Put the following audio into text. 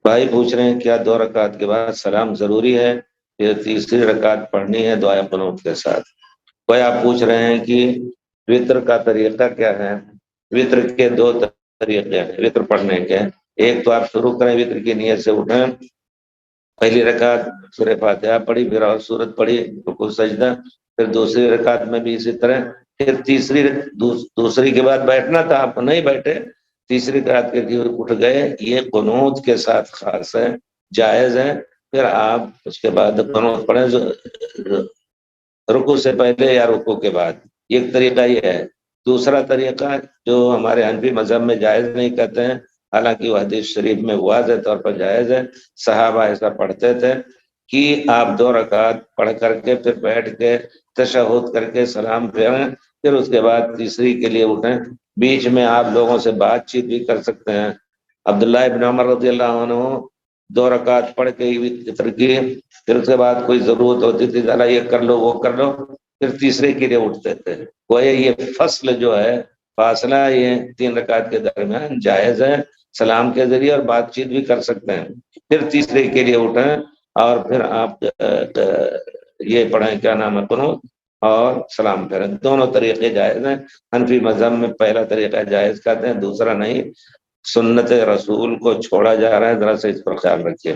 بھائی پوچھ رہے ہیں کیا 2 رکعت کے بعد سلام ضروری ہے یا تیسری رکعت پڑھنی ہے دعائے قنوت کے ساتھ؟ کوئی آپ پوچھ رہے ہیں کہ وطر کا طریقہ کیا ہے؟ وطر کے 2 طریقے ہیں وطر پڑھنے کے۔ ایک تو آپ شروع کریں وطر کی نیت سے اٹھیں، پہلی رکعت سورہ فاتحہ پڑھی، پھر اور سورت پڑھی، رکوع سجدہ، پھر دوسری رکعت میں بھی اسی طرح، پھر دوسری کے بعد بیٹھنا تھا، آپ نہیں بیٹھے، تیسری رکعت کے لیے اٹھ گئے، یہ قنوت کے ساتھ خاص ہے، جائز ہے۔ پھر آپ اس کے بعد قنوت پڑھیں رکوع سے پہلے یا رکوع کے بعد، ایک طریقہ یہ ہے۔ دوسرا طریقہ جو ہمارے حنفی مذہب میں جائز نہیں کہتے ہیں، حالانکہ وہ حدیث شریف میں واضح طور پر جائز ہے، صحابہ ایسا پڑھتے تھے کہ آپ 2 رکعت پڑھ کر کے پھر بیٹھ کے تشہد کر کے سلام پھیریں، پھر اس کے بعد تیسری کے لیے اٹھیں، بیچ میں آپ لوگوں سے بات چیت بھی کر سکتے ہیں۔ عبداللہ ابن عمر رضی اللہ عنہ 2 رکعت پڑھ کے وطر کی، پھر اس کے بعد کوئی ضرورت ہوتی تھی ذرا یہ کر لو وہ کر لو، پھر تیسرے کے لیے اٹھتے تھے۔ گویا یہ فصل جو ہے، فاصلہ، یہ 3 رکعت کے درمیان جائز ہے، سلام کے ذریعے اور بات چیت بھی کر سکتے ہیں۔ پھر تیسرے کے لیے اٹھیں اور پھر آپ یہ پڑھیں، کیا نام ہے، قنوت اور سلام پھیریں۔ دونوں طریقے جائز ہیں۔ حنفی مذہب میں پہلا طریقہ جائز کہتے ہیں، دوسرا نہیں۔ سنت رسول کو چھوڑا جا رہا ہے، ذرا سے اس پر خیال رکھیے۔